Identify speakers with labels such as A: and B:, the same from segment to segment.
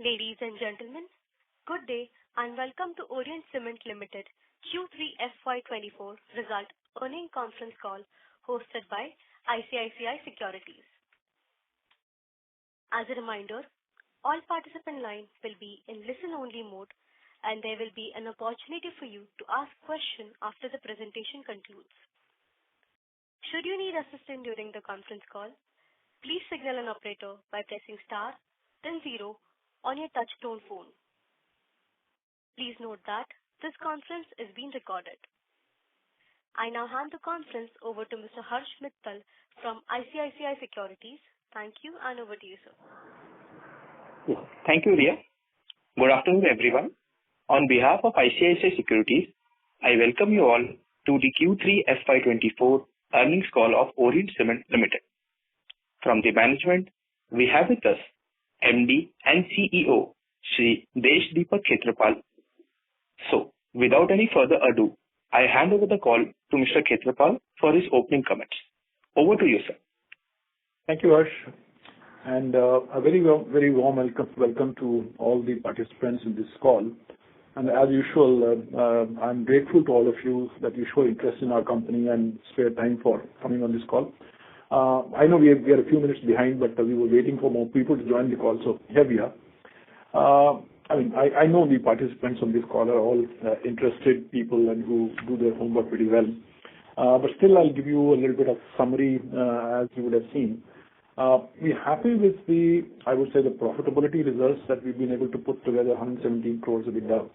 A: Ladies and gentlemen, good day and welcome to Orient Cement Limited Q3 FY24 result earning conference call hosted by ICICI Securities. As a reminder, all participant line will be in listen-only mode and there will be an opportunity for you to ask questions after the presentation concludes. Should you need assistance during the conference call, please signal an operator by pressing star, then 0 on your touch-tone phone. Please note that this conference is being recorded. I now hand the conference over to Mr. Harsh Mittal from ICICI Securities. Thank you and over to you, sir.
B: Yes. Thank you, Ria. Good afternoon, everyone. On behalf of ICICI Securities, I welcome you all to the Q3 FY24 earnings call of Orient Cement Limited. From the management, we have with us MD and CEO, Shri Deshdeepak Khetrapal. So, without any further ado, I hand over the call to Mr. Khetrapal for his opening comments. Over to you, sir.
C: Thank you, Harsh. And a very warm welcome to all the participants in this call. And as usual, I'm grateful to all of you that you show interest in our company and spare time for coming on this call. I know we are a few minutes behind, but we were waiting for more people to join the call, so here we are. I know the participants on this call are all interested people and who do their homework pretty well. But still, I'll give you a little bit of summary as you would have seen. We're happy with the profitability results that we've been able to put together, 117 crores of EBITDA,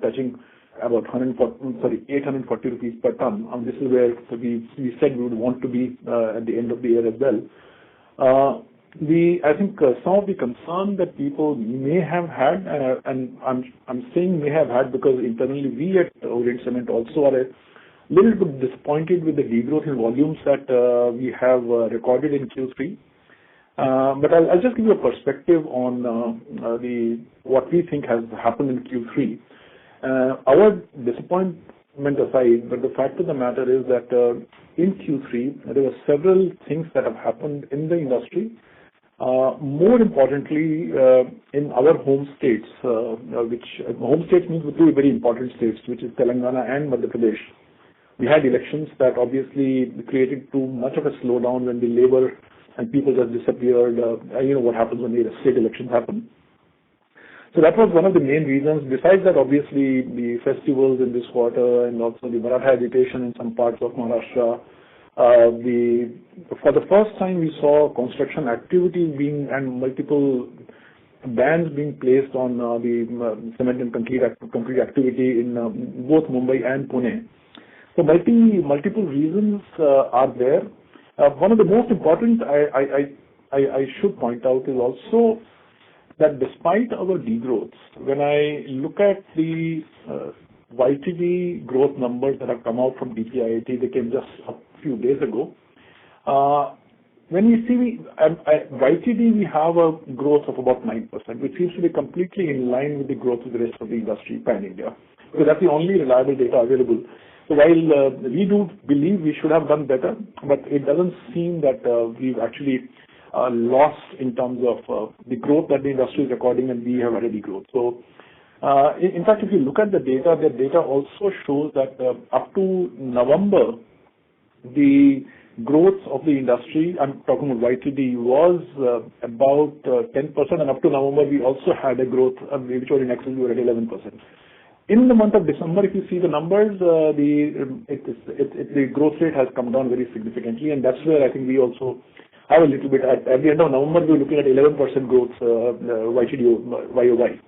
C: touching about 840 rupees per ton. And this is where we said we would want to be at the end of the year as well. I think some of the concern that people may have had, and I'm saying may have had because internally we at Orient Cement also are a little bit disappointed with the degrowth in volumes that we have recorded in Q3. But I'll just give you a perspective on what we think has happened in Q3. Our disappointment aside, but the fact of the matter is that in Q3 there were several things that have happened in the industry. More importantly, in our home states, which home states means two very important states, which is Telangana and Madhya Pradesh. We had elections that obviously created too much of a slowdown when the labor and people just disappeared. You know what happens when the state elections happen. So that was one of the main reasons. Besides that, obviously, the festivals in this quarter and also the Maratha agitation in some parts of Maharashtra. For the first time, we saw construction activities and multiple bans being placed on the cement and concrete activity in both Mumbai and Pune. So multiple reasons are there. One of the most important I should point out is also that despite our degrowths, when I look at the YTD growth numbers that have come out from DPIIT, they came just a few days ago. When we see YTD, we have a growth of about 9%, which seems to be completely in line with the growth of the rest of the industry pan-India, because that's the only reliable data available. So while we do believe we should have done better, but it doesn't seem that we've actually lost in terms of the growth that the industry is recording, and we have already growth. So, in fact, if you look at the data also shows that up to November, the growth of the industry, I'm talking about YTD, was about 10%, and up to November we also had a growth which was in excess, we were at 11%. In the month of December, if you see the numbers, the growth rate has come down very significantly, and that's where I think we also have a little bit. At the end of November, we're looking at 11% growth YTD YOY.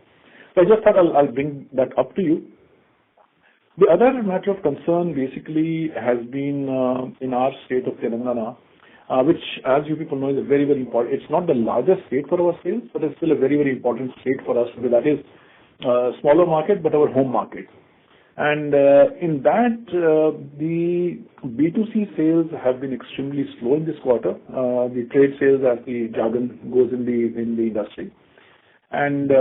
C: So I just thought I'll bring that up to you. The other matter of concern basically has been in our state of Telangana, which, as you people know, is a very important. It's not the largest state for our sales, but it's still a very important state for us, because that is smaller market, but our home market. And in that, the B2C sales have been extremely slow in this quarter. The trade sales, as the jargon goes in the industry. And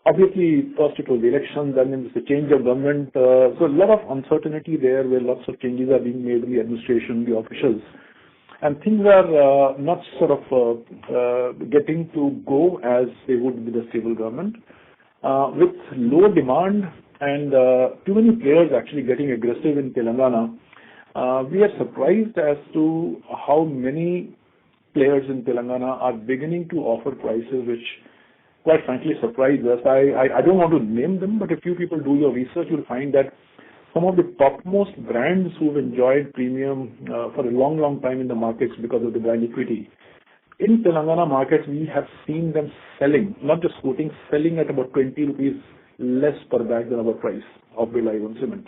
C: obviously, first it was the election, then it was the change of government. So a lot of uncertainty there, where lots of changes are being made in the administration, the officials. and things are not sort of getting to go as they would with a stable government. With low demand and too many players actually getting aggressive in Telangana, we are surprised as to how many players in Telangana are beginning to offer prices which quite frankly surprise us. I don't want to name them, but if you people do your research, you'll find that some of the topmost brands who've enjoyed premium for a long, long time in the markets because of the brand equity. In Telangana markets, we have seen them selling, not just quoting, selling at about 20 rupees less per bag than our price of Orient Cement.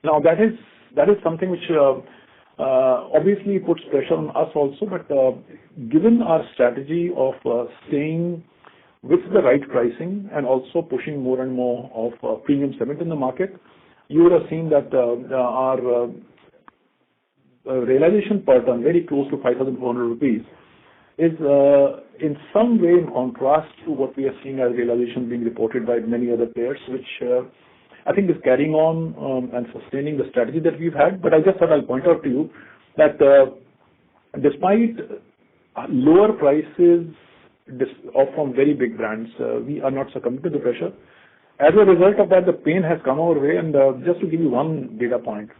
C: Now that is something which obviously puts pressure on us also, but given our strategy of staying with the right pricing and also pushing more and more of premium cement in the market, you would have seen that our realization per ton, very close to 5,400 rupees, is in some way in contrast to what we are seeing as realization being reported by many other players, which I think is carrying on and sustaining the strategy that we've had. But I just thought I'll point out to you that despite lower prices from very big brands, we are not succumbing to the pressure. As a result of that, the pain has come our way, and just to give you one data point,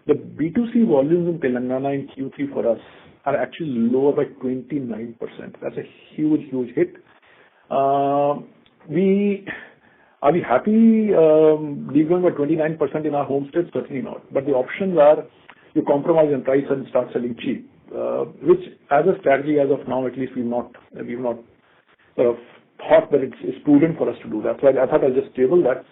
C: the B2C volumes in Telangana in Q3 for us are actually lower by 29%. That's a huge, huge hit. Are we happy degrowing by 29% in our home state? Certainly not. But the options are you compromise in price and start selling cheap, which as a strategy as of now, at least we've not sort of thought that it's prudent for us to do that. So I thought I'll just table that.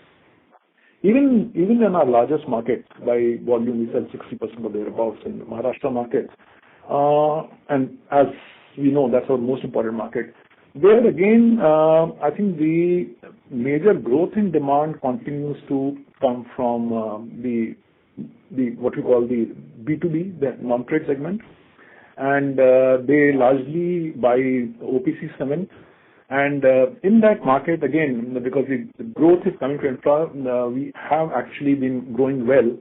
C: Even in our largest market by volume, we sell 60% of thereabouts in the Maharashtra market. And as we know, that's our most important market. There again, I think the major growth in demand continues to come from the what we call the B2B, the non-trade segment, and they largely buy OPC cement. And in that market, again, because the growth is coming to infra, we have actually been growing well.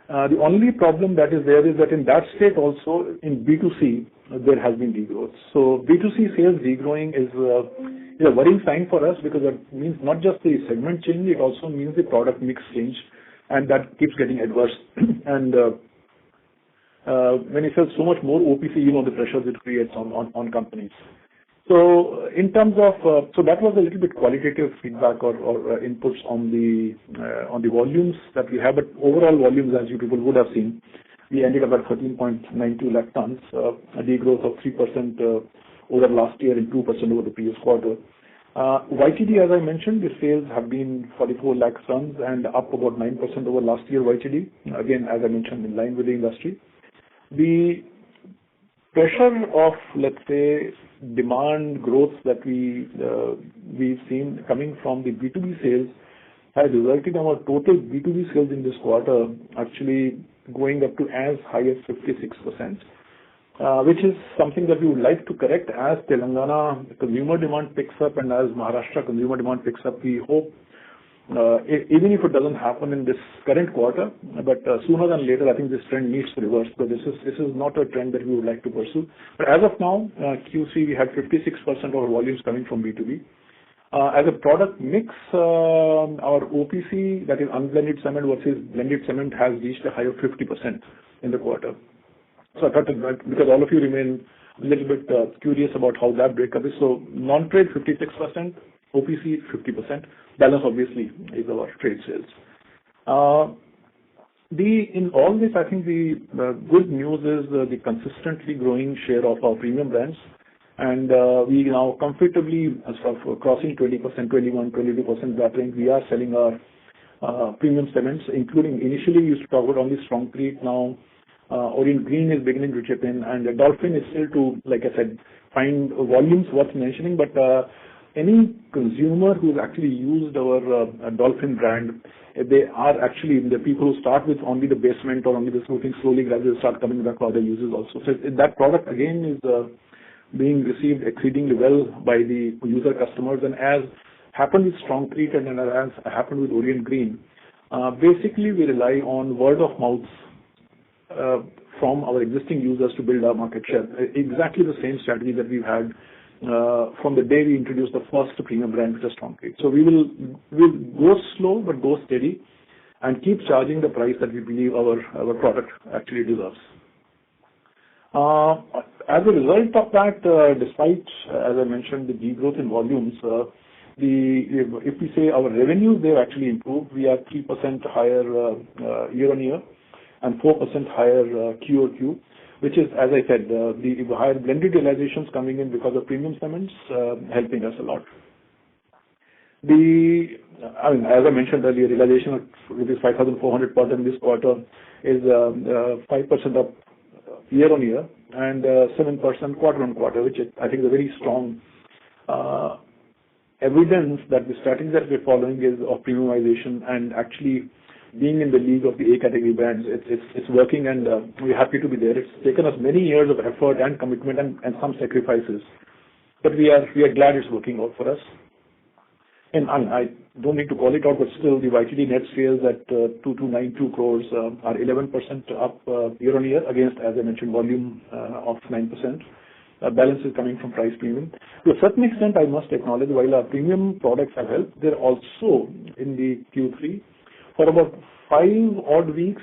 C: The only problem that is there is that in that state also, in B2C, there has been degrowth. So B2C sales degrowing is a worrying sign for us, because that means not just the segment change, it also means the product mix change, and that keeps getting adverse. And when you sell so much more OPC, you know the pressures it creates on companies. So in terms of, so that was a little bit qualitative feedback or inputs on the volumes that we have, but overall volumes, as you people would have seen, we ended up at 13.92 lakh tons, a degrowth of 3% over last year and 2% over the previous quarter. YTD, as I mentioned, the sales have been 44 lakh tons and up about 9% over last year YTD. Again, as I mentioned, in line with the industry. The pressure of, let's say, demand growth that we've seen coming from the B2B sales has resulted in our total B2B sales in this quarter actually going up to as high as 56%, which is something that we would like to correct as Telangana consumer demand picks up and as Maharashtra consumer demand picks up. We hope, even if it doesn't happen in this current quarter, but sooner than later, I think this trend needs to reverse, because this is not a trend that we would like to pursue. But as of now, Q3, we had 56% of our volumes coming from B2B. As a product mix, our OPC, that is unblended cement versus blended cement, has reached a high of 50% in the quarter. So I thought that because all of you remain a little bit curious about how that breakup is. So non-trade 56%, OPC 50%. Balance obviously is our trade sales. In all this, I think the good news is the consistently growing share of our premium brands, and we now comfortably sort of crossing 20%, 21, 22% that range. We are selling our premium cements, including initially we used to talk about only Strongcrete. Now Orient Green is beginning to chip in, and Dolphin is still to, like I said, find volumes worth mentioning, but any consumer who's actually used our Dolphin brand, they are actually the people who start with only the basement or only the smoothing, slowly gradually start coming back for other uses also. So that product again is being received exceedingly well by the user customers, and as happened with Strongcrete and as happened with Orient Green, basically we rely on word of mouth from our existing users to build our market share. Exactly the same strategy that we've had from the day we introduced the first premium brand, which is Concall. So we'll go slow but go steady and keep charging the price that we believe our product actually deserves. As a result of that, despite, as I mentioned, the degrowth in volumes, if we say our revenues, they've actually improved. We are 3% higher year-on-year and 4% higher QOQ, which is, as I said, the higher blended realizations coming in because of premium cements helping us a lot. As I mentioned earlier, realization of rupees 5,400 per ton this quarter is 5% up year-on-year and 7% quarter-on-quarter, which I think is a very strong evidence that the strategy that we're following is of premiumization and actually being in the league of the A category brands. It's working, and we're happy to be there. It's taken us many years of effort and commitment and some sacrifices, but we are glad it's working out for us. And I don't need to call it out, but still the YTD net sales at 2,292 crores are 11% up year-on-year against, as I mentioned, volume of 9%. Balance is coming from price premium. To a certain extent, I must acknowledge, while our premium products have helped, they're also in the Q3 for about 5 odd weeks,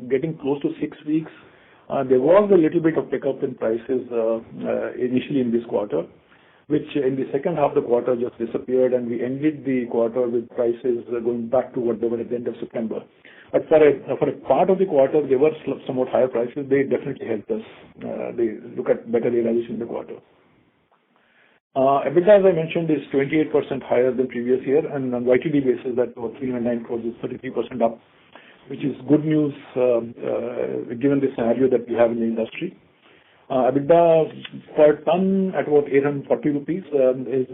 C: getting close to 6 weeks. There was a little bit of pickup in prices initially in this quarter, which in the second half of the quarter just disappeared, and we ended the quarter with prices going back to what they were at the end of September. But for a part of the quarter, they were somewhat higher prices. They definitely helped us. They look at better realization in the quarter. EBITDA, as I mentioned, is 28% higher than previous year, and on YTD basis, that was 309 crores is 33% up, which is good news given the scenario that we have in the industry. EBITDA per ton at about 840 rupees is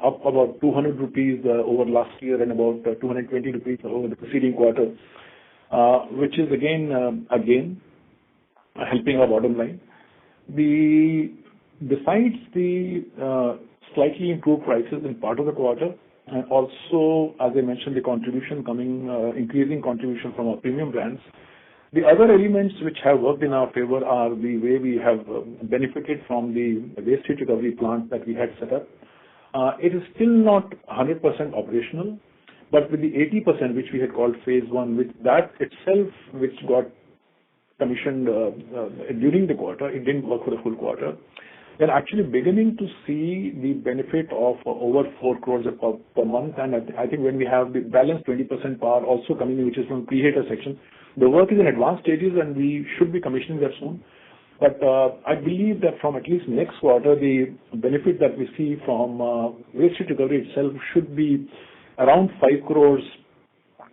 C: up about 200 rupees over last year and about 220 rupees over the preceding quarter, which is again helping our bottom line. Besides the slightly improved prices in part of the quarter, and also, as I mentioned, the contribution increasing contribution from our premium brands, the other elements which have worked in our favor are the way we have benefited from the waste heat recovery plant that we had set up. It is still not 100% operational, but with the 80% which we had called phase 1, with that itself, which got commissioned during the quarter, it didn't work for the full quarter. We're actually beginning to see the benefit of over 4 crores per month, and I think when we have the balance 20% power also coming in, which is from preheater section, the work is in advanced stages and we should be commissioning that soon. But I believe that from at least next quarter, the benefit that we see from waste heat recovery itself should be around 5 crores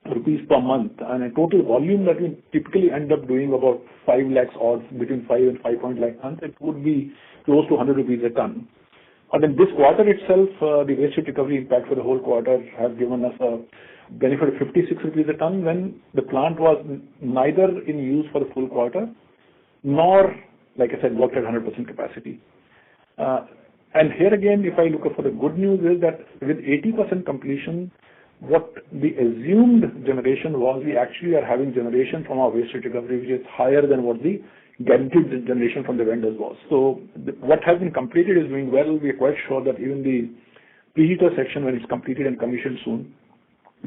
C: rupees per month, and a total volume that we typically end up doing about 5 lakhs or between 5 and 5 lakh tons, it would be close to 100 rupees a ton. And in this quarter itself, the waste heat recovery impact for the whole quarter has given us a benefit of 56 rupees a ton when the plant was neither in use for the full quarter nor, like I said, worked at 100% capacity. And here again, if I look for the good news is that with 80% completion, what the assumed generation was, we actually are having generation from our waste heat recovery, which is higher than what the guaranteed generation from the vendors was. So what has been completed is doing well. We are quite sure that even the preheater section, when it's completed and commissioned soon,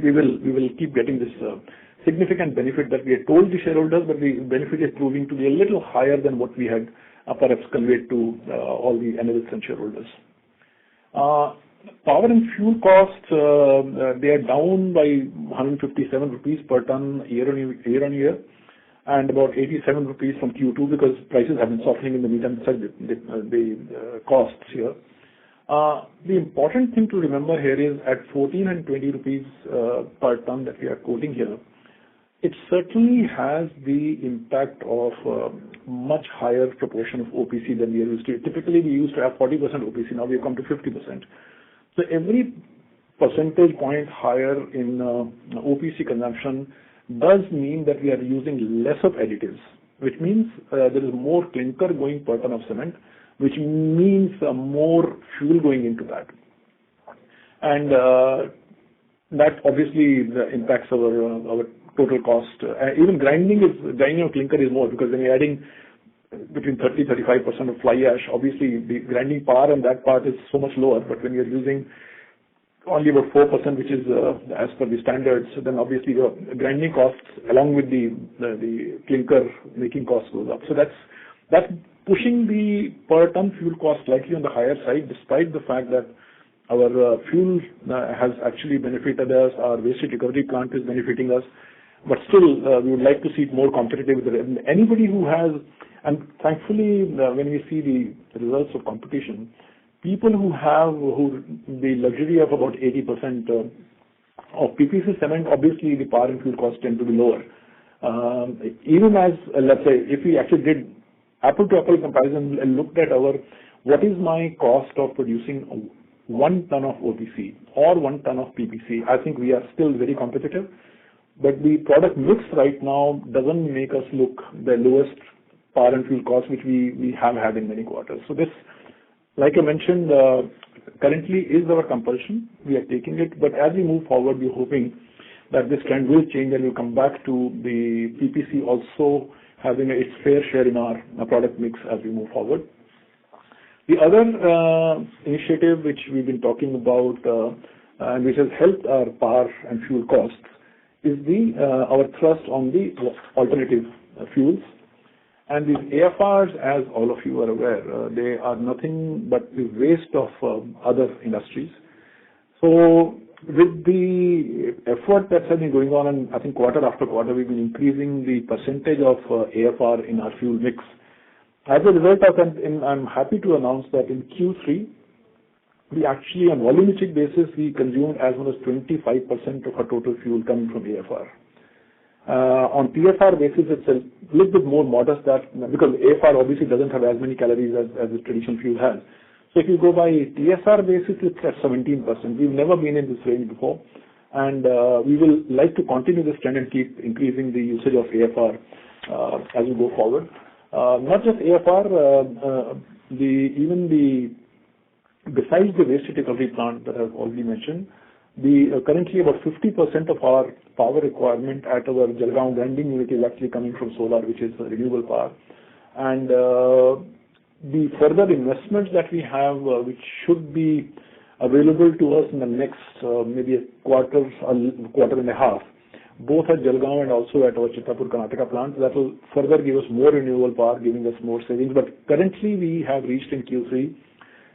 C: we will keep getting this significant benefit that we had told the shareholders, but the benefit is proving to be a little higher than what we had perhaps conveyed to all the analysts and shareholders. Power and fuel costs, they are down by 157 rupees per ton year-on-year, and about 87 rupees from Q2 because prices have been softening in the meantime, the costs here. The important thing to remember here is at 14 and 20 rupees per ton that we are quoting here, it certainly has the impact of much higher proportion of OPC than we are used to. Typically, we used to have 40% OPC. Now we've come to 50%. So every percentage point higher in OPC consumption does mean that we are using less of additives, which means there is more clinker going per ton of cement, which means more fuel going into that. And that obviously impacts our total cost. Even grinding of clinker is more, because when you're adding between 30-35% of fly ash, obviously the grinding power on that part is so much lower. But when you're using only about 4%, which is as per the standards, then obviously the grinding costs along with the clinker making cost goes up. So that's pushing the per ton fuel cost slightly on the higher side, despite the fact that our fuel has actually benefited us, our waste heat recovery plant is benefiting us, but still we would like to see it more competitive with anybody who has, and thankfully when we see the results of competition, people who have the luxury of about 80% of PPC cement, obviously the power and fuel costs tend to be lower. Even as, let's say, if we actually did apple-to-apple comparison and looked at what is my cost of producing 1 ton of OPC or 1 ton of PPC, I think we are still very competitive. But the product mix right now doesn't make us look the lowest power and fuel cost, which we have had in many quarters. So this, like I mentioned, currently is our compulsion. We are taking it, but as we move forward, we're hoping that this trend will change and we'll come back to the PPC also having its fair share in our product mix as we move forward. The other initiative which we've been talking about and which has helped our power and fuel costs is our thrust on the alternative fuels. And these AFRs, as all of you are aware, they are nothing but the waste of other industries. So with the effort that has been going on, and I think quarter after quarter, we've been increasing the percentage of AFR in our fuel mix. As a result of that, I'm happy to announce that in Q3, we actually, on volumetric basis, we consumed as much as 25% of our total fuel coming from AFR. On TFR basis, it's a little bit more modest because AFR obviously doesn't have as many calories as the traditional fuel has. So if you go by TSR basis, it's at 17%. We've never been in this range before. And we will like to continue this trend and keep increasing the usage of AFR as we go forward. Not just AFR, besides the waste heat recovery plant that I've already mentioned, currently about 50% of our power requirement at our Jalgaon grinding unit is actually coming from solar, which is renewable power. And the further investments that we have, which should be available to us in the next maybe a quarter and a half, both at Jalgaon and also at our Chittapur, Karnataka plant, that will further give us more renewable power, giving us more savings. But currently we have reached in Q3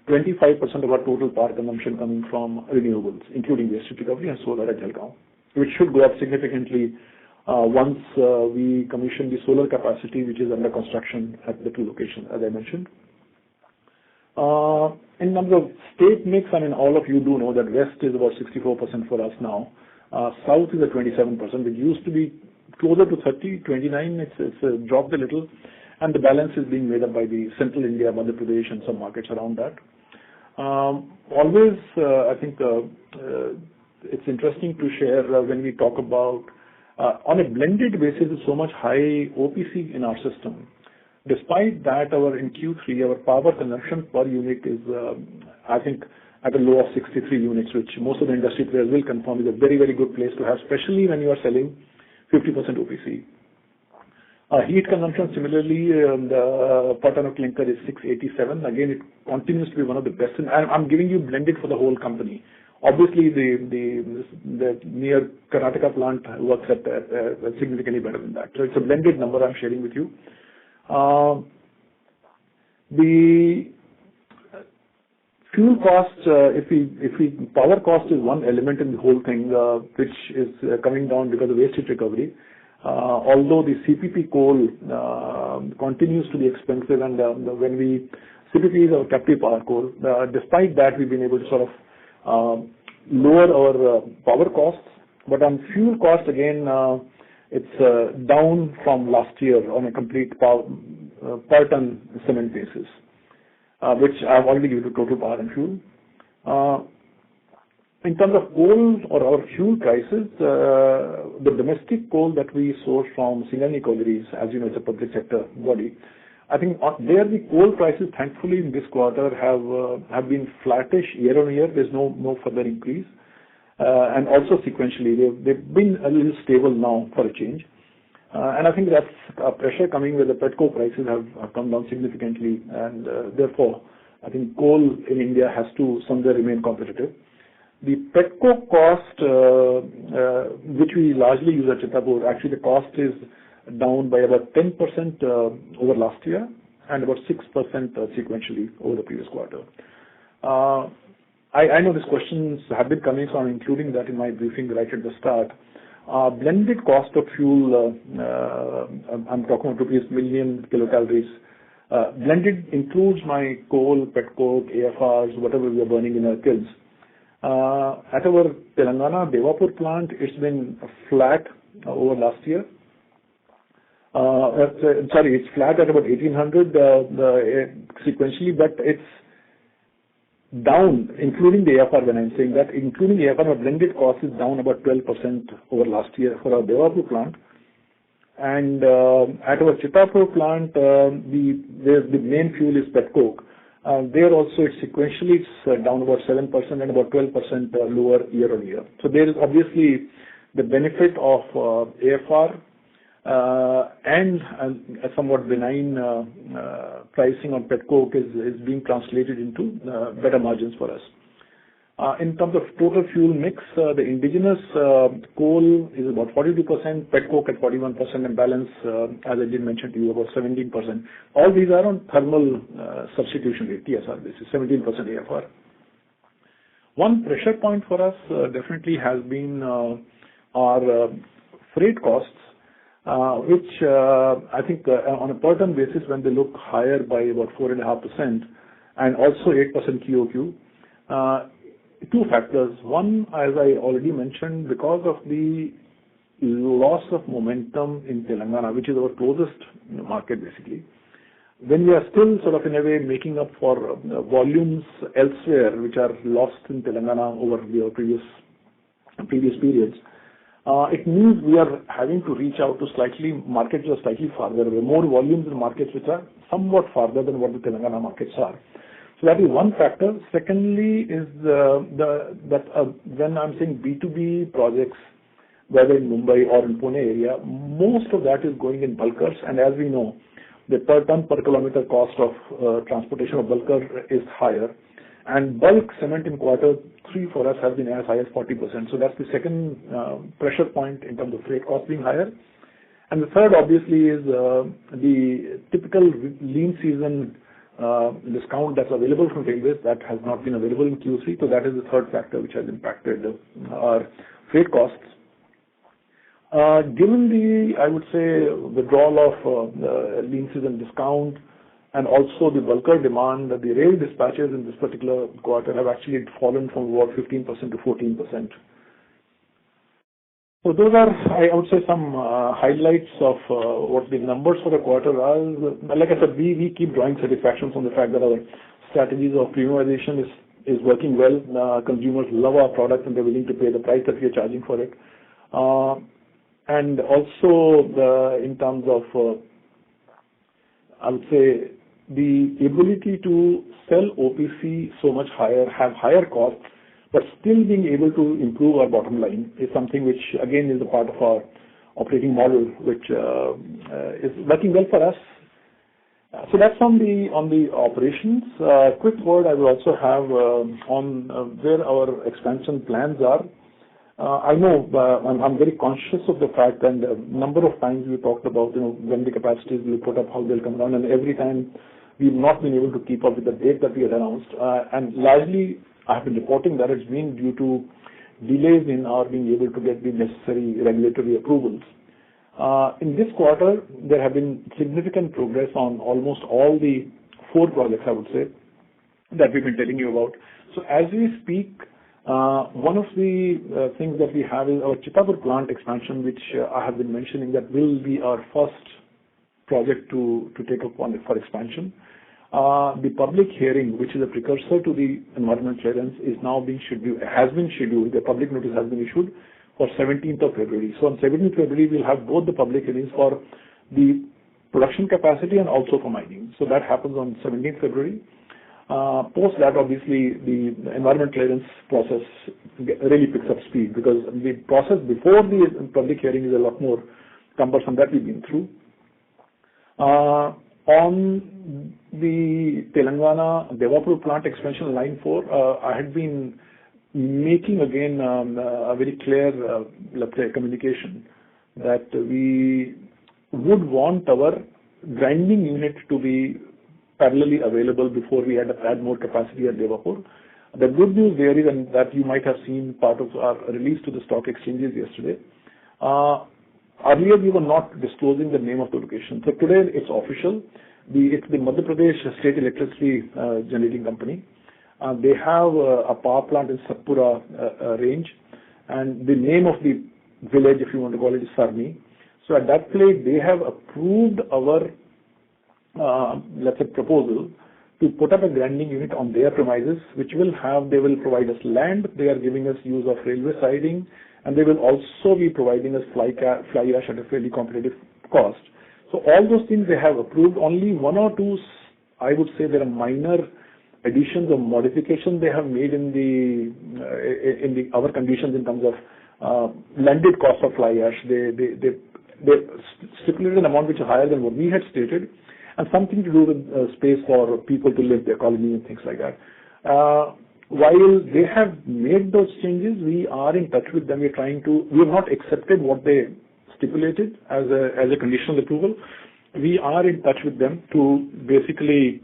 C: 25% of our total power consumption coming from renewables, including waste heat recovery and solar at Jalgaon, which should go up significantly once we commission the solar capacity, which is under construction at the 2 locations, as I mentioned. In terms of state mix, I mean, all of you do know that West is about 64% for us now. South is at 27%. It used to be closer to 30, 29. It's dropped a little. And the balance is being made up by the Central India, Madhya Pradesh, and some markets around that. Always, I think it's interesting to share when we talk about, on a blended basis, so much high OPC in our system. Despite that, in Q3, our power consumption per unit is, I think, at a low of 63 units, which most of the industry players will confirm is a very, very good place to have, especially when you are selling 50% OPC. Heat consumption, similarly, the per ton of clinker is 687. Again, it continues to be one of the best. And I'm giving you blended for the whole company. Obviously, the near Karnataka plant works at significantly better than that. So it's a blended number I'm sharing with you. The fuel cost, power cost is one element in the whole thing, which is coming down because of waste heat recovery. Although the CPP coal continues to be expensive, and CPP is our captive power coal. Despite that, we've been able to sort of lower our power costs. But on fuel cost, again, it's down from last year on a complete per ton cement basis, which I've already given you total power and fuel. In terms of coal or our fuel prices, the domestic coal that we source from Singareni Collieries, as you know, it's a public sector body. I think there the coal prices, thankfully, in this quarter have been flattish year on year. There's no further increase. and also sequentially. They've been a little stable now for a change. And I think that's a pressure coming where the petcoke prices have come down significantly, and therefore, I think coal in India has to somewhere remain competitive. The petcoke cost, which we largely use at Chitapur, actually the cost is down by about 10% over last year and about 6% sequentially over the previous quarter. I know these questions have been coming, so I'm including that in my briefing right at the start. Blended cost of fuel, I'm talking about rupees million kilocalories. Blended includes my coal, petcoke, AFRs, whatever we are burning in our kilns. At our Telangana Devapur plant, it's been flat over last year. It's flat at about 1800 sequentially, but it's down, including the AFR. When I'm saying that, including the AFR, our blended cost is down about 12% over last year for our Devapur plant. And at our Chitapur plant, the main fuel is petcoke. There also, it's sequentially it's down about 7% and about 12% lower year on year. So there is obviously the benefit of AFR and a somewhat benign pricing on petcoke is being translated into better margins for us. In terms of total fuel mix, the indigenous coal is about 42%, petcoke at 41%, and balance, as I did mention to you, about 17%. All these are on thermal substitution rate, TSR basis, 17% AFR. One pressure point for us definitely has been our freight costs, which I think on a per ton basis, when they look higher by about 4.5% and also 8% QOQ, two factors. One, as I already mentioned, because of the loss of momentum in Telangana, which is our closest market basically, when we are still sort of in a way making up for volumes elsewhere which are lost in Telangana over the previous periods, it means we are having to reach out to markets which are slightly farther away, more volumes in markets which are somewhat farther than what the Telangana markets are. So that is one factor. Secondly is when I'm saying B2B projects, whether in Mumbai or in Pune area, most of that is going in bulkers, and as we know, the per ton per kilometer cost of transportation of bulker is higher. And bulk cement in Q3 for us has been as high as 40%. So that's the second pressure point in terms of freight cost being higher. And the third obviously is the typical lean season discount that's available from railways that has not been available in Q3. So that is the third factor which has impacted our freight costs. Given the, I would say, withdrawal of lean season discount and also the bulker demand, the rail dispatches in this particular quarter have actually fallen from about 15% to 14%. So those are, I would say, some highlights of what the numbers for the quarter are. Like I said, we keep drawing satisfaction from the fact that our strategies of premiumization is working well. Consumers love our product and they're willing to pay the price that we are charging for it. And also in terms of, I would say, the ability to sell OPC so much higher, have higher costs, but still being able to improve our bottom line is something which again is a part of our operating model, which is working well for us. So that's on the operations. Quick word I will also have on where our expansion plans are. I know I'm very conscious of the fact, and a number of times we talked about when the capacities will put up, how they'll come down, and every time we've not been able to keep up with the date that we had announced. And largely, I have been reporting that it's been due to delays in our being able to get the necessary regulatory approvals. In this quarter, there have been significant progress on almost all the 4 projects, I would say, that we've been telling you about. So as we speak, one of the things that we have is our Chitapur plant expansion, which I have been mentioning that will be our first project to take up on it for expansion. The public hearing, which is a precursor to the environment clearance, is now being scheduled, has been scheduled. The public notice has been issued for 17th of February. So on 17th February, we'll have both the public hearings for the production capacity and also for mining. So that happens on 17th February. Post that, obviously, the environment clearance process really picks up speed because the process before the public hearing is a lot more cumbersome that we've been through. On the Telangana Devapur plant expansion line 4, I had been making again a very clear, let's say, communication that we would want our grinding unit to be parallelly available before we add more capacity at Devapur. The good news there is, and that you might have seen part of our release to the stock exchanges yesterday, earlier we were not disclosing the name of the location. So today it's official. It's the Madhya Pradesh State Electricity Generating Company. They have a power plant in Satpura range, and the name of the village, if you want to call it, is Sarni. So at that place, they have approved our, let's say, proposal to put up a grinding unit on their premises, which they will provide us land. They are giving us use of railway siding, and they will also be providing us fly ash at a fairly competitive cost. So all those things they have approved. Only one or two, I would say, there are minor additions or modifications they have made in our conditions in terms of landed cost of fly ash. They stipulated an amount which is higher than what we had stated, and something to do with space for people to live, their colony and things like that. While they have made those changes, we are in touch with them. We have not accepted what they stipulated as a conditional approval. We are in touch with them to basically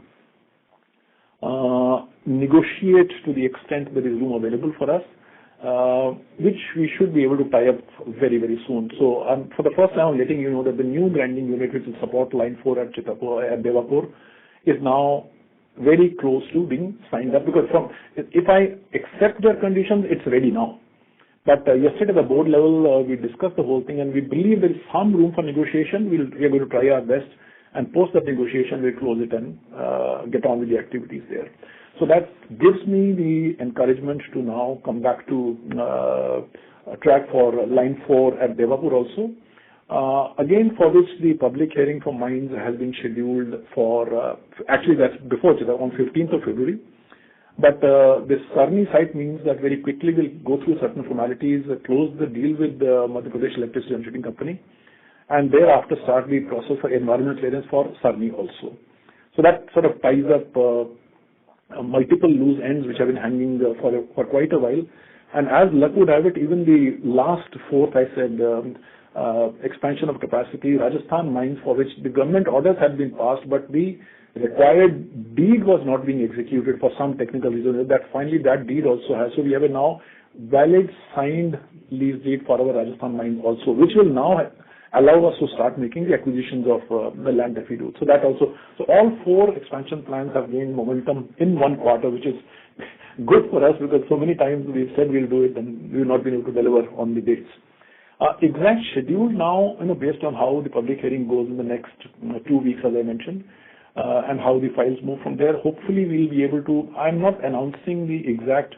C: negotiate to the extent there is room available for us, which we should be able to tie up very, very soon. So for the first time, I'm letting you know that the new grinding unit, which will support line 4 at Devapur, is now very close to being signed up, because if I accept their conditions, it's ready now. But yesterday at the board level, we discussed the whole thing, and we believe there is some room for negotiation. We are going to try our best, and post that negotiation, we'll close it and get on with the activities there. So that gives me the encouragement to now come back to track for line 4 at Devapur also. Again, for which the public hearing for mines has been scheduled for, actually that's before, on 15th of February. But this Sarni site means that very quickly we'll go through certain formalities, close the deal with the Madhya Pradesh Electricity Generating Company, and thereafter start the process for environmental clearance for Sarni also. So that sort of ties up multiple loose ends which have been hanging for quite a while. And as luck would have it, even the last fourth, I said, expansion of capacity, Rajasthan mines, for which the government orders had been passed, but the required deed was not being executed for some technical reason. That finally that deed also has. So we have a now valid signed lease deed for our Rajasthan mines also, which will now allow us to start making the acquisitions of the land that we do. So that also, so all 4 expansion plans have gained momentum in one quarter, which is good for us, because so many times we've said we'll do it and we've not been able to deliver on the dates. Exact schedule now, based on how the public hearing goes in the next 2 weeks, as I mentioned, and how the files move from there. Hopefully we'll be able to, I'm not announcing the exact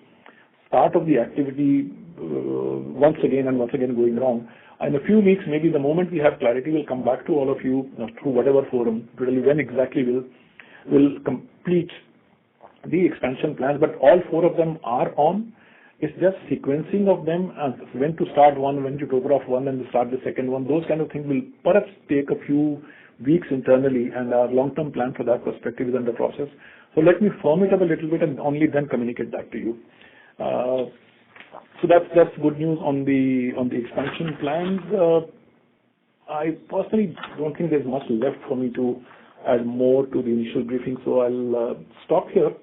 C: start of the activity once again going wrong. In a few weeks, maybe the moment we have clarity, we'll come back to all of you through whatever forum to tell you when exactly we'll complete the expansion plans. But all 4 of them are on. It's just sequencing of them, and when to start one, when to over off one, and to start the second one. Those kind of things will perhaps take a few weeks internally, and our long-term plan for that perspective is under process. So let me firm it up a little bit and only then communicate that to you. So that's good news on the expansion plans. I personally don't think there's much left for me to add more to the initial briefing, so I'll stop here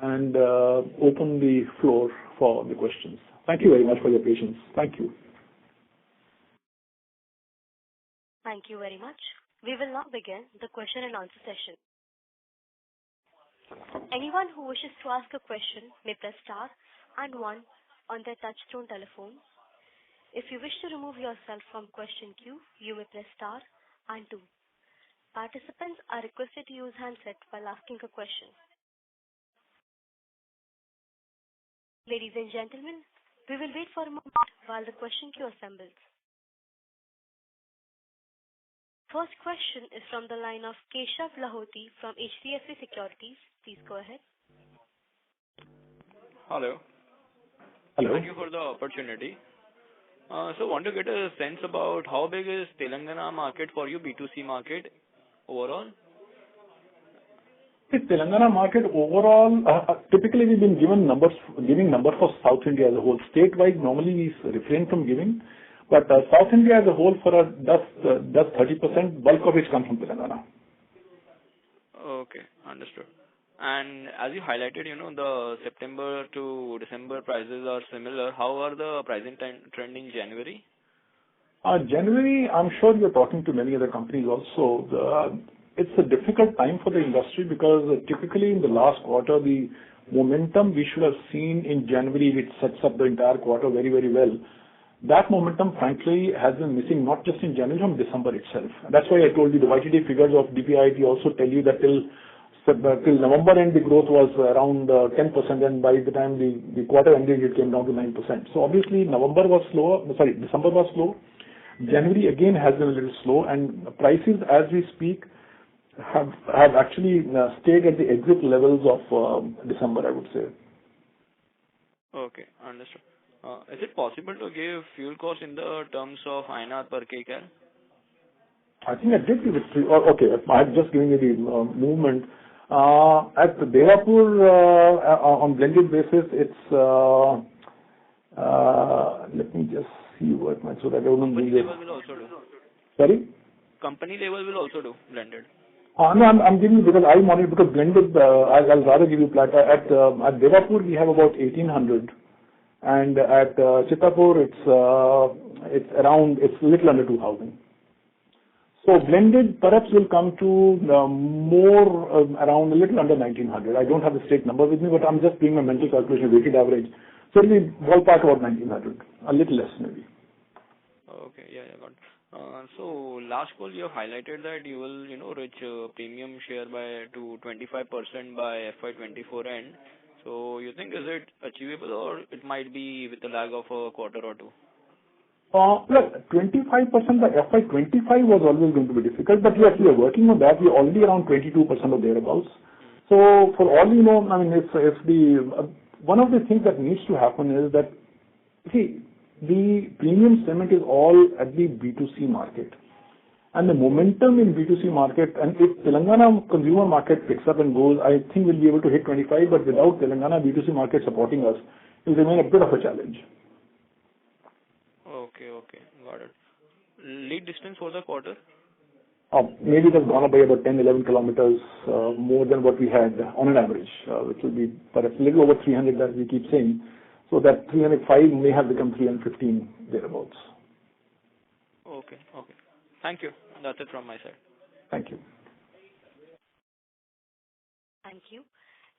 C: and open the floor for the questions. Thank you very much for your patience. Thank you.
A: Thank you very much. We will now begin the question and answer session. Anyone who wishes to ask a question may press star and 1 on their touchtone telephone. If you wish to remove yourself from question queue, you may press star and 2. Participants are requested to use handset while asking a question. Ladies and gentlemen, we will wait for a moment while the question queue assembles. First question is from the line of Keshav Lahoti from HDFC Securities. Please go ahead.
D: Hello.
C: Hello.
D: Thank you for the opportunity. So want to get a sense about how big is Telangana market for you, B2C market overall?
C: The Telangana market overall, typically we've been giving numbers for South India as a whole. Statewide, normally we refrain from giving, but South India as a whole for us does 30%, bulk of which comes from Telangana.
D: Okay, understood. And as you highlighted, the September to December prices are similar. How are the pricing trend in January?
C: January, I'm sure you're talking to many other companies also. It's a difficult time for the industry because typically in the last quarter, the momentum we should have seen in January, which sets up the entire quarter very, very well. That momentum, frankly, has been missing not just in January, from December itself. That's why I told you the YTD figures of DPIIT also tell you that till November end, the growth was around 10%, and by the time the quarter ended, it came down to 9%. So obviously, December was slow. January again has been a little slow, and prices as we speak have actually stayed at the exit levels of December, I would say.
D: Okay, understood. Is it possible to give fuel cost in the terms of INR per kcal?
C: I think I did give it to you. Okay, I've just given you the movement. At Devapur, on blended basis, it's, let me just see what my, so that I don't
D: Company level will also do.
C: Sorry?
D: Company level will also do blended.
C: No, I'm giving you because I monitor, because blended, I'll rather give you flat. At Devapur, we have about 1,800, and at Chittapur, it's a little under 2,000. So blended perhaps will come to more around a little under 1,900. I don't have the straight number with me, but I'm just doing a mental calculation, weighted average. So it'll be ballpark about 1,900, a little less maybe.
D: Okay, yeah, got it. So last call you have highlighted that you will, reach premium share to 25% by FY24 end. So you think is it achievable, or it might be with a lag of a quarter or two?
C: Look, 25% by FY25 was always going to be difficult, but yes, we are working on that. We're already around 22% or thereabouts. So for all you know, I mean, if one of the things that needs to happen is that, see, the premium cement is all at the B2C market. And the momentum in B2C market, and if Telangana consumer market picks up and goes, I think we'll be able to hit 25, but without Telangana B2C market supporting us, it will remain a bit of a challenge.
D: Okay, got it. Lead distance for the quarter?
C: Maybe it has gone up by about 10-11 kilometers more than what we had on an average, which will be perhaps a little over 300 that we keep saying. So that 305 may have become 315 thereabouts.
D: Okay. Thank you. That's it from my side.
C: Thank you.
A: Thank you.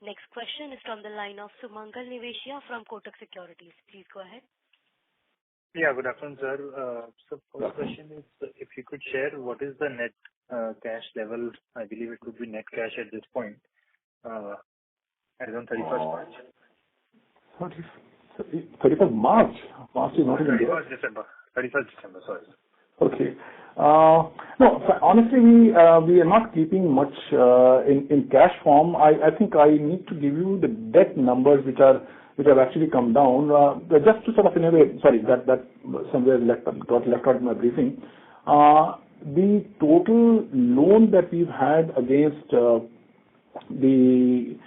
A: Next question is from the line of Sumangal Nevatia from Kotak Securities. Please go ahead.
E: Yeah, good afternoon, sir. So first question is, if you could share what is the net cash level? I believe it could be net cash at this point, as on 31st March.
C: 31st March? March is not even there.
E: 31st December, sorry.
C: Okay. No, honestly, we are not keeping much in cash form. I think I need to give you the debt numbers which have actually come down. Just to sort of, in a way, sorry, that somewhere got left out in my briefing. The total loan that we've had against the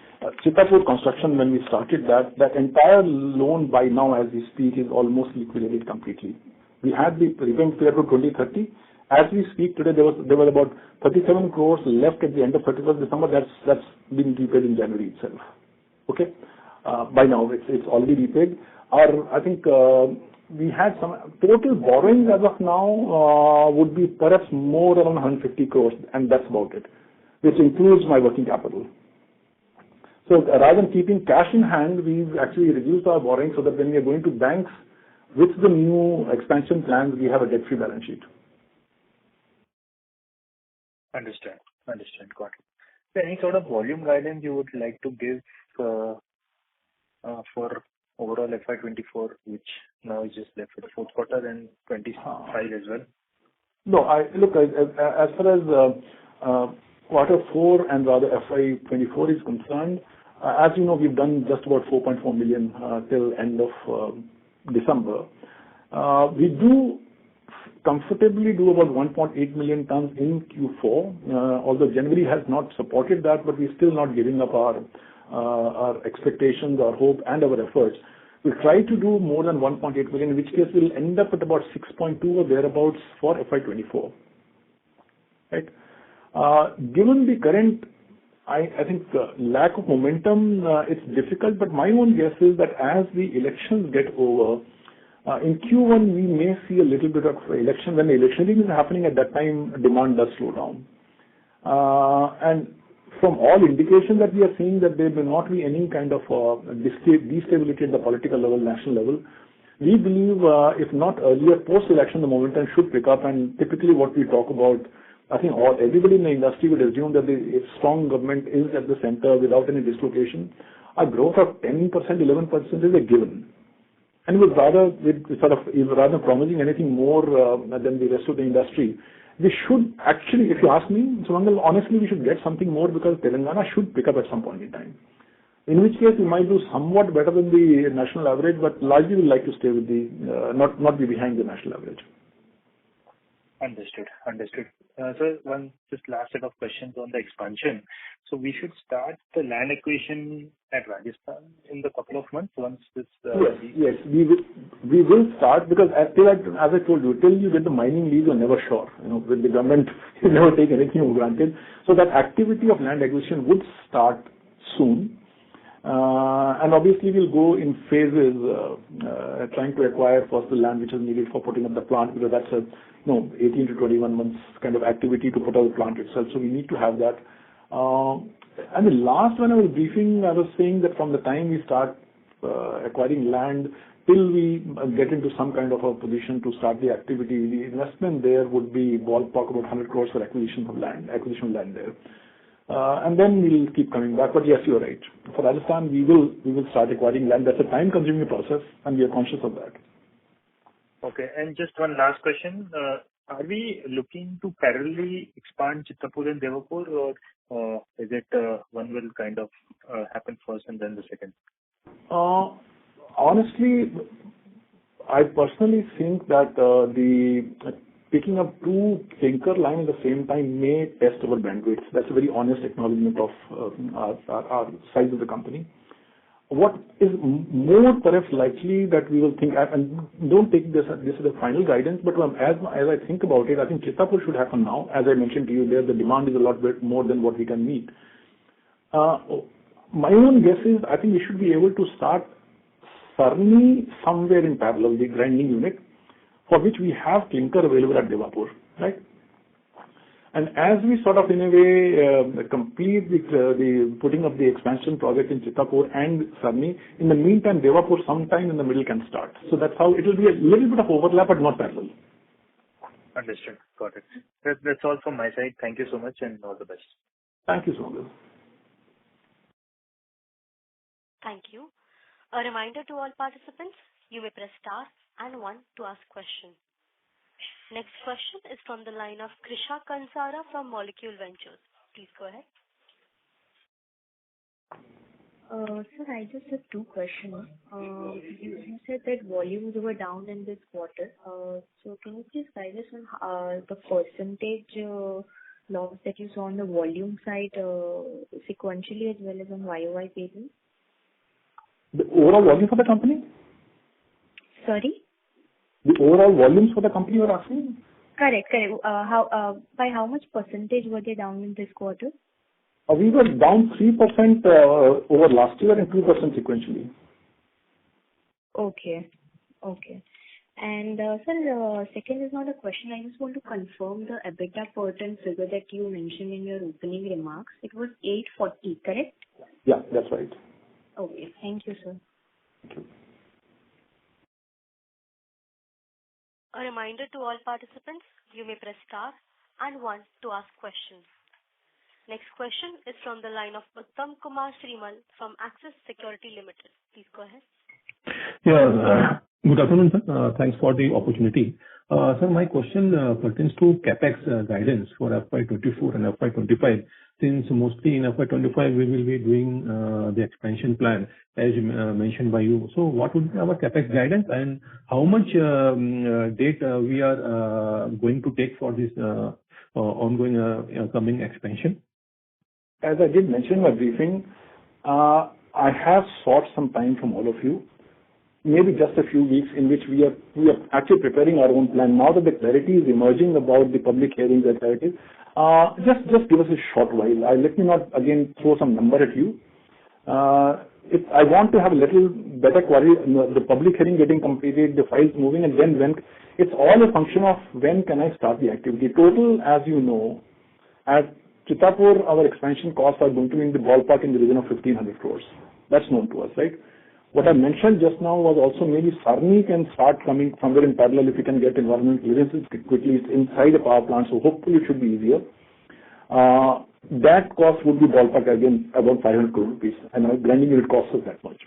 C: Chittapur construction when we started that entire loan by now as we speak is almost liquidated completely. We had the repayment period for 2030. As we speak today, there were about 37 crores left at the end of 31st December. That's been repaid in January itself. Okay. By now, it's already repaid. I think we had some total borrowings as of now would be perhaps more around 150 crores, and that's about it, which includes my working capital. So rather than keeping cash in hand, we've actually reduced our borrowing so that when we are going to banks with the new expansion plans, we have a debt-free balance sheet.
E: Understand. Got it. So any sort of volume guidance you would like to give for overall FY24, which now is just left for the fourth quarter and 25 as well?
C: No, look, as far as quarter 4 and rather FY24 is concerned, As you know, we've done just about 4.4 million till end of December. We do comfortably do about 1.8 million tons in Q4, although January has not supported that, but we're still not giving up our expectations, our hope, and our efforts. We try to do more than 1.8 million, in which case we'll end up at about 6.2 or thereabouts for FY24. Right? Given the current, I think, lack of momentum, it's difficult, but my own guess is that as the elections get over, in Q1 we may see a little bit of election. When the electioning is happening at that time, demand does slow down. And from all indications that we are seeing that there may not be any kind of destability at the political level, national level, we believe if not earlier, post-election, the momentum should pick up. And typically what we talk about, I think everybody in the industry would assume that the strong government is at the center without any dislocation. A growth of 10%, 11% is a given. And rather than promising anything more than the rest of the industry, we should actually, if you ask me, Sumangal, honestly, we should get something more because Telangana should pick up at some point in time. In which case, we might do somewhat better than the national average, but largely we'd like to stay with the, not be behind the national average.
E: Understood. So one just last set of questions on the expansion. So we should start the land acquisition at Rajasthan in the couple of months once this.
C: Yes, we will start because as I told you, till you get the mining lease, you're never sure. With the government, you never take anything for granted. So that activity of land acquisition would start soon. And obviously we'll go in phases, trying to acquire first the land which is needed for putting up the plant, because that's 18 to 21 months kind of activity to put up the plant itself. So we need to have that. And the last when I was briefing, I was saying that from the time we start acquiring land till we get into some kind of a position to start the activity, the investment there would be ballpark about 100 crores for acquisition of land there. And then we'll keep coming back. But yes, you're right. For Rajasthan, we will start acquiring land. That's a time-consuming process, and we are conscious of that.
E: Okay. And just one last question. Are we looking to parallelly expand Chittapur and Devapur, or is it one will kind of happen first and then the second?
C: Honestly, I personally think that the picking up two clinker lines at the same time may test our bandwidth. That's a very honest acknowledgement of our size of the company. What is more perhaps likely that we will think, and don't take this as a final guidance, but as I think about it, I think Chittapur should happen now. As I mentioned to you there, the demand is a lot bit more than what we can meet. My own guess is I think we should be able to start Sarni somewhere in parallel, the grinding unit, for which we have clinker available at Devapur, right? And as we sort of in a way complete the putting of the expansion project in Chittapur and Sarni, in the meantime Devapur sometime in the middle can start. So that's how it will be a little bit of overlap but not parallel.
E: Understood. Got it. That's all from my side. Thank you so much and all the best.
C: Thank you so much.
A: Thank you. A reminder to all participants, you may press star and 1 to ask questions. Next question is from the line of Krisha Kansara from Molecule Ventures. Please go ahead.
F: Sir, I just have two questions. You said that volumes were down in this quarter. So can you please guide us on the percentage loss that you saw on the volume side sequentially as well as on YOY basis?
C: The overall volume for the company?
F: Sorry?
C: The overall volumes for the company you're asking?
F: Correct. By how much percentage were they down in this quarter?
C: We were down 3% over last year and 2% sequentially.
F: Okay. And sir, second is not a question. I just want to confirm the EBITDA per ton figure that you mentioned in your opening remarks. It was 840, correct?
C: Yeah, that's right.
F: Okay. Thank you, sir.
C: Thank you.
A: A reminder to all participants, you may press star and 1 to ask questions. Next question is from the line of Uttam Kumar Srimal from Axis Security Limited. Please go ahead.
G: Yeah, Good afternoon, sir. Thanks for the opportunity. Sir, my question pertains to CapEx guidance for FY24 and FY25. Since mostly in FY25, we will be doing the expansion plan, as mentioned by you. So what would be our CapEx guidance, and how much debt we are going to take for this ongoing coming expansion?
C: As I did mention in my briefing, I have sought some time from all of you, maybe just a few weeks, in which we are actually preparing our own plan. Now that the clarity is emerging about the public hearings and clarity, just give us a short while. Let me not again throw some number at you. I want to have a little better quality, the public hearing getting completed, the files moving, and then when it's all a function of when can I start the activity. Total, as you know, at Chitapur, our expansion costs are going to be in the ballpark in the region of 1,500 crores. That's known to us, right? What I mentioned just now was also maybe Sarni can start coming somewhere in parallel if we can get environmental clearances quickly. It's inside a power plant, so hopefully it should be easier. That cost would be ballpark again about 500 crore rupees, and our grinding unit costs us that much.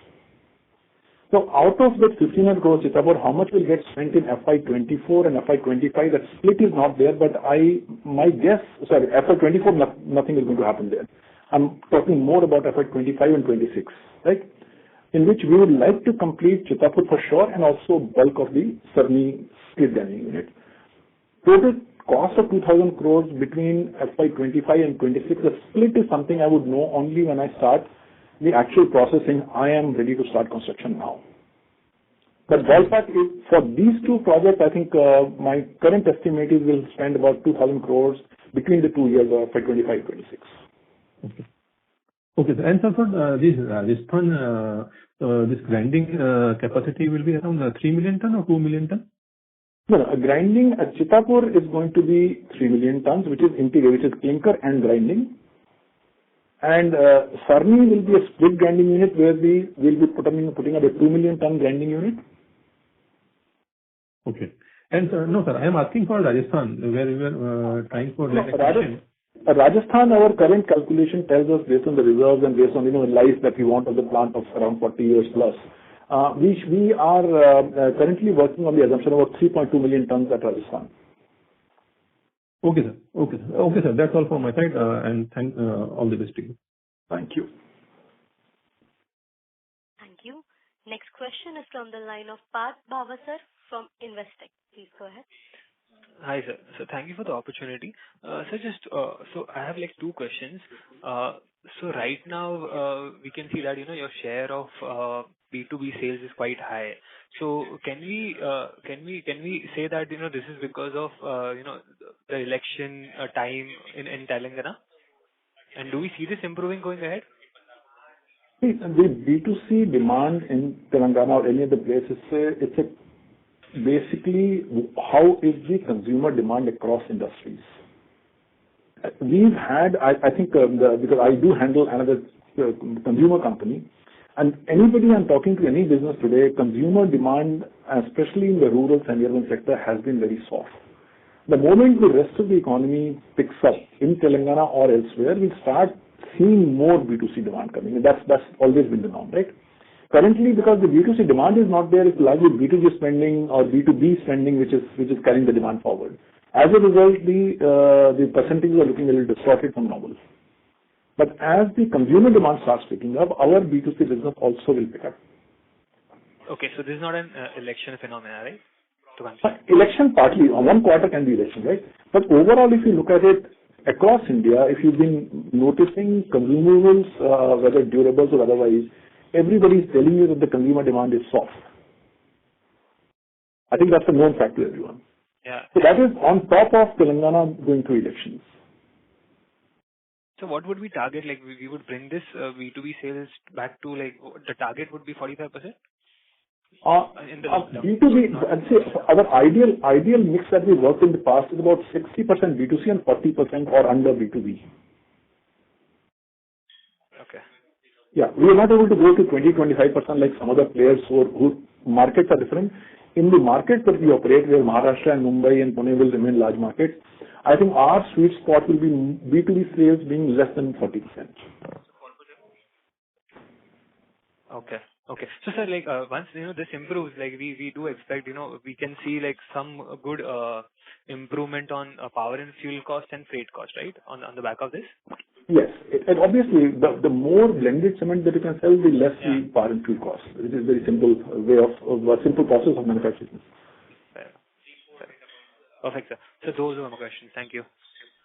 C: So out of that 1,500 crores, Chitapur, how much will get spent in FY24 and FY25? That split is not there, but my guess, FY24, nothing is going to happen there. I'm talking more about FY25 and 26, right? In which we would like to complete Chitapur for sure, and also bulk of the Sarni split grinding unit. Total cost of 2,000 crores between FY25 and 26. The split is something I would know only when I start the actual processing. I am ready to start construction now. But ballpark, for these two projects, I think my current estimate is we'll spend about 2,000 crores between the 2 years of FY25-26.
G: Okay. Okay, sir. And so for this Rajasthan, this grinding capacity will be around 3 million ton or 2 million ton?
C: No, grinding at Chitapur is going to be 3 million tons, which is integrated, which is clinker and grinding. And Sarni will be a split grinding unit where we will be putting up a 2 million ton grinding unit.
G: Okay. And no, sir, I am asking for Rajasthan, where we were trying for expansion.
C: Rajasthan, our current calculation tells us based on the reserves and based on the life that we want of the plant of around 40 years plus. We are currently working on the assumption of about 3.2 million tons at Rajasthan.
G: Okay, sir. Okay, sir. Okay, sir. That's all from my side, and thank all the best to you.
C: Thank you.
A: Thank you. Next question is from the line of Parth Bhavasar from Investec. Please go ahead.
H: Hi, sir. So thank you for the opportunity. So I have like two questions. So right now, we can see that, your share of B2B sales is quite high. So can we say that, this is because of, the election time in Telangana? And do we see this improving going ahead?
C: See, the B2C demand in Telangana or any other place, basically how is the consumer demand across industries. We've had, I think, because I do handle another consumer company, and anybody I'm talking to, any business today, consumer demand, especially in the rural and urban sector, has been very soft. The moment the rest of the economy picks up in Telangana or elsewhere, we start seeing more B2C demand coming in. That's always been the norm, right? Currently, because the B2C demand is not there, it's largely B2G spending or B2B spending which is carrying the demand forward. As a result, the percentages are looking a little distorted from normal. But as the consumer demand starts picking up, our B2C business also will pick up.
H: Okay, so this is not an election phenomena, right?
C: Election partly, one quarter can be election, right? But overall, if you look at it across India, if you've been noticing consumables, whether durables or otherwise, everybody is telling you that the consumer demand is soft. I think that's a known fact to everyone.
H: Yeah.
C: So that is on top of Telangana going through elections.
H: So what would we target? Like we would bring this B2B sales back to the target would be 45%? In the
C: B2B, I'd say our ideal mix that we worked in the past is about 60% B2C and 40% or under B2B.
H: Okay.
C: Yeah, we are not able to go to 20-25% like some other players who markets are different. In the markets that we operate, where Maharashtra and Mumbai and Pune will remain large markets, I think our sweet spot will be B2B sales being less than 40%.
H: Okay. Okay. So, sir, like, once, this improves, like, we do expect, we can see, like, some good improvement on power and fuel cost and freight cost, right? On the back of this?
C: Yes. And obviously, the more blended cement that you can sell, the less
H: Yeah.
C: the power and fuel cost. It is very simple way of a simple process of manufacturing.
H: Fair. Fair. Perfect, sir. So those were my questions. Thank you.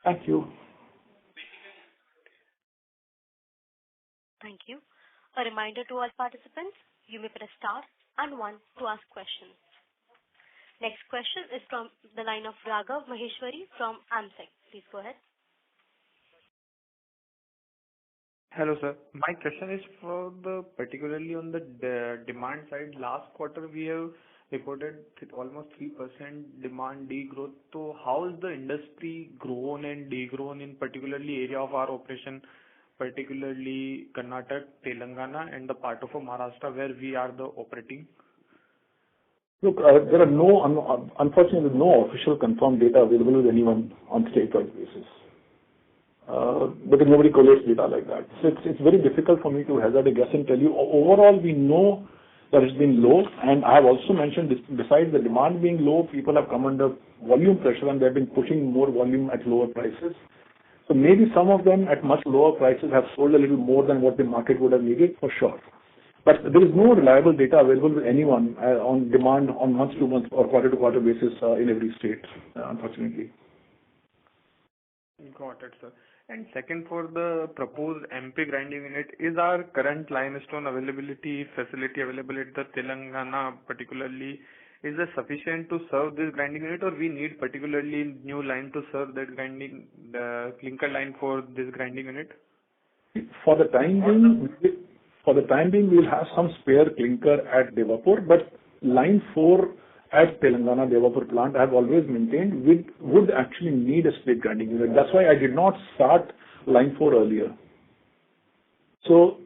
C: Thank you.
A: Thank you. A reminder to all participants, you may press star and one to ask questions. Next question is from the line of Raghav Maheshwari from AMSEC. Please go ahead.
I: Hello, sir. My question is particularly on the demand side. Last quarter, we have reported almost 3% demand degrowth. So how is the industry grown and degrown in particularly area of our operation, particularly Karnataka, Telangana, and the part of Maharashtra where we are the operating?
C: Look, there are unfortunately, no official confirmed data available with anyone on state-wise basis. Because nobody collates data like that. So it's very difficult for me to hazard a guess and tell you. Overall, we know that it's been low, and I have also mentioned this, besides the demand being low, people have come under volume pressure and they've been pushing more volume at lower prices. So maybe some of them at much lower prices have sold a little more than what the market would have needed, for sure. But there is no reliable data available with anyone on demand on month-to-month or quarter-to-quarter basis in every state, unfortunately.
I: Got it, sir. And second, for the proposed MP grinding unit, is our current limestone facility available at the Telangana particularly, is it sufficient to serve this grinding unit, or we need particularly new line to serve that the clinker line for this grinding unit?
C: For the time being, we'll have some spare clinker at Devapur, but line 4 at Telangana Devapur plant, I have always maintained, would actually need a split grinding unit. That's why I did not start line 4 earlier. So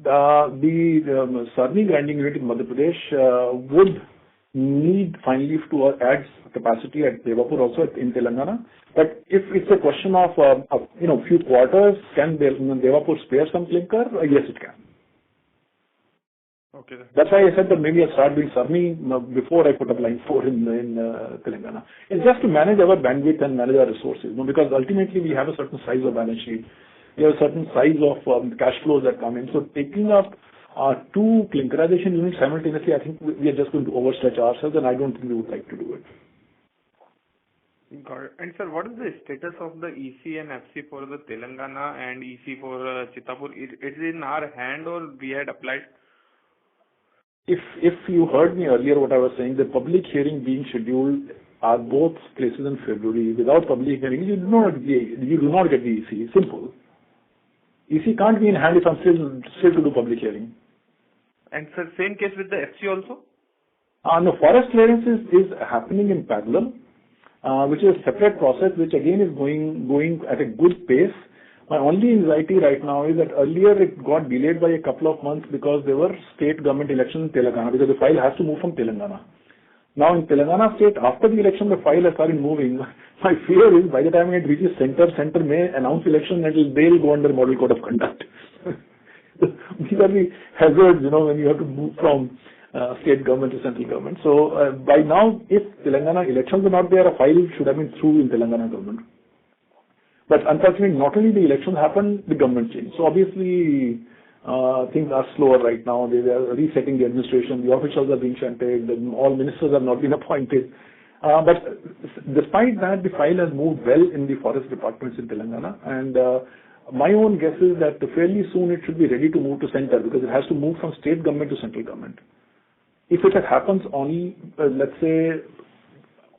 C: the Sarni grinding unit in Madhya Pradesh would need finally to add capacity at Devapur also in Telangana. But if it's a question of few quarters, can Devapur spare some clinker? Yes, it can.
I: Okay.
C: That's why I said that maybe I'll start doing Sarni before I put up line 4 in Telangana. It's just to manage our bandwidth and manage our resources, because ultimately we have a certain size of balance sheet. We have a certain size of cash flows that come in. So taking up 2 clinkerization units simultaneously, I think we are just going to overstretch ourselves, and I don't think we would like to do it.
I: Got it. And sir, what is the status of the EC and FC for the Telangana and EC for Chittapur? Is it in our hand or we had applied?
C: If you heard me earlier, what I was saying, the public hearing being scheduled are both places in February. Without public hearing, you do not get the EC. Simple. EC can't be in hand if I'm still to do public hearing.
I: And sir, same case with the FC also?
C: No, forest clearance is happening in parallel, which is a separate process, which again is going at a good pace. My only anxiety right now is that earlier it got delayed by a couple of months because there were state government elections in Telangana, because the file has to move from Telangana. Now in Telangana state, after the election, the file has started moving. My fear is by the time it reaches center may announce election and they'll go under model code of conduct. These are the hazards, when you have to move from state government to central government. So by now, if Telangana elections are not there, a file should have been through in Telangana government. But unfortunately, not only the elections happened, the government changed. So obviously, things are slower right now. They are resetting the administration. The officials are being shunted. All ministers have not been appointed. But despite that, the file has moved well in the forest departments in Telangana. And my own guess is that fairly soon it should be ready to move to center, because it has to move from state government to central government. If it happens only, let's say,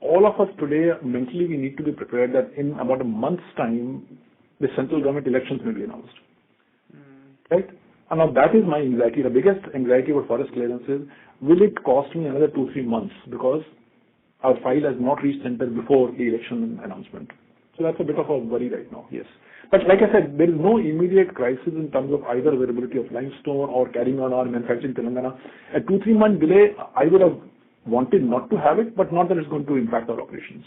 C: all of us today, mentally, we need to be prepared that in about a month's time, the central government elections may be announced. Right? And now that is my anxiety. The biggest anxiety about forest clearance is, will it cost me another 2-3 months because our file has not reached center before the election announcement? So that's a bit of a worry right now, yes. But like I said, there is no immediate crisis in terms of either availability of limestone or carrying on our manufacturing in Telangana. A 2-3 month delay, I would have wanted not to have it, but not that it's going to impact our operations.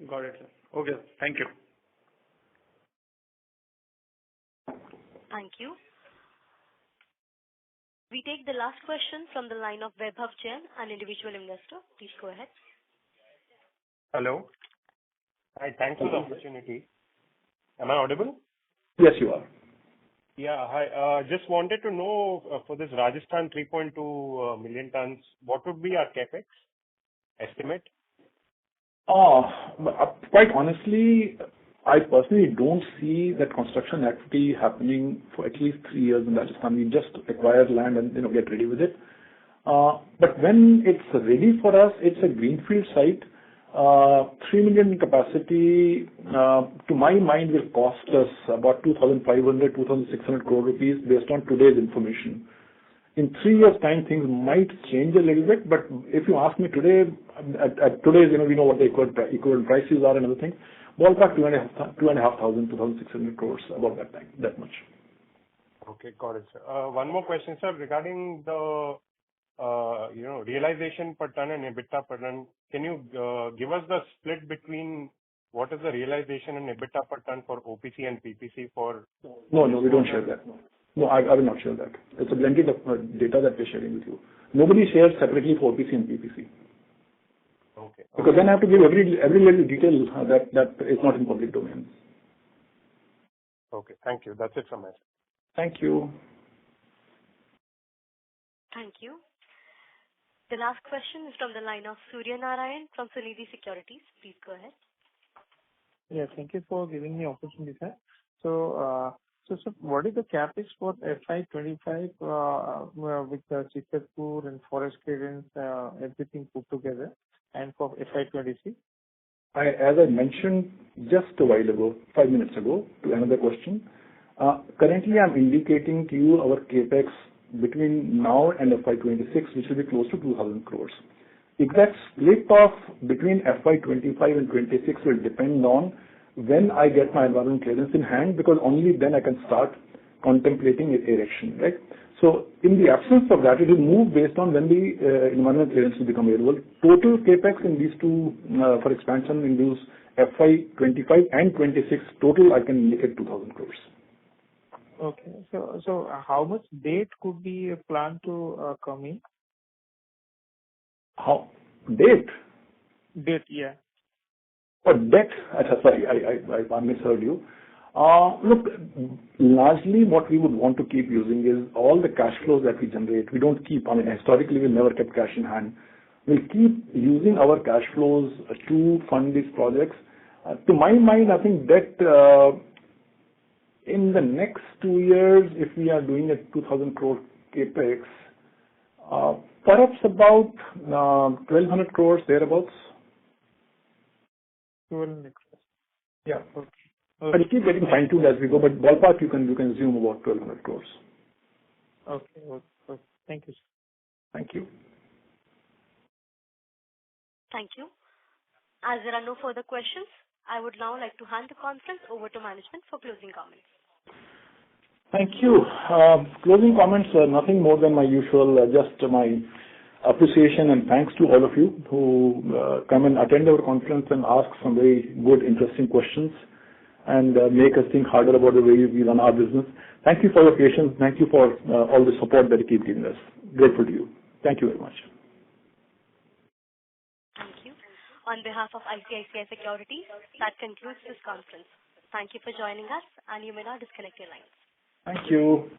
I: Got it, sir. Okay, thank you.
A: Thank you. We take the last question from the line of Vaibhav Jain, an individual investor. Please go ahead.
J: Hello. Hi, thanks for the opportunity. Am I audible?
C: Yes, you are.
J: Yeah. Hi. Just wanted to know, for this Rajasthan 3.2 million tons, what would be our CapEx estimate?
C: Quite honestly, I personally don't see that construction activity happening for at least 3 years in Rajasthan. We just acquire land and, get ready with it. But when it's ready for us, it's a greenfield site. 3 million capacity, to my mind, will cost us about 2,500, 2,600 crore rupees based on today's information. In 3 years' time, things might change a little bit, but if you ask me today, at today's, we know what the equivalent prices are and other things, ballpark 2,500, 2,600 crores, about that much.
J: Okay, got it, sir. One more question, sir, regarding the realization per ton and EBITDA per ton. Can you give us the split between what is the realization and EBITDA per ton for OPC and PPC for?
C: No, we don't share that. No, I will not share that. It's a blended data that we're sharing with you. Nobody shares separately for OPC and PPC.
J: Okay.
C: Because then I have to give every little detail that is not in public domain.
J: Okay, thank you. That's it from my side.
C: Thank you.
A: Thank you. The last question is from the line of Surya Narayan from Sunidhi Securities. Please go ahead.
K: Yeah, thank you for giving me opportunity, sir. So, sir, what is the CapEx for FY25 with Chittorpur and forest clearance, everything put together, and for FY26?
C: As I mentioned just a while ago, 5 minutes ago, to another question, currently I'm indicating to you our CapEx between now and FY26, which will be close to 2,000 crores. Exact split of between FY25 and 26 will depend on when I get my environmental clearance in hand, because only then I can start contemplating erection, right? So in the absence of that, it will move based on when the environmental clearance will become available. Total capex in these two for expansion in those FY25 and 26 total, I can indicate 2,000 crores.
K: Okay. So how much debt could be planned to come in?
C: How? Debt?
K: Debt, yeah.
C: Oh, debt? Sorry, I misheard you. Look, largely what we would want to keep using is all the cash flows that we generate. We don't keep, historically we've never kept cash in hand. We'll keep using our cash flows to fund these projects. To my mind, I think debt in the next 2 years, if we are doing a 2,000 crore capex, perhaps about 1,200 crores thereabouts.
K: 1,200 crores.
C: Yeah.
K: Okay.
C: But it keep getting fine-tuned as we go, but ballpark you can assume about 1,200 crores.
K: Okay. Thank you, sir.
C: Thank you.
A: Thank you. As there are no further questions, I would now like to hand the conference over to management for closing comments.
C: Thank you. Closing comments are nothing more than my usual, just my appreciation and thanks to all of you who come and attend our conference and ask some very good, interesting questions and make us think harder about the way we run our business. Thank you for your patience. Thank you for all the support that you keep giving us. Grateful to you. Thank you very much.
A: Thank you. On behalf of ICICI Securities, that concludes this conference. Thank you for joining us, and you may now disconnect your lines.
C: Thank you.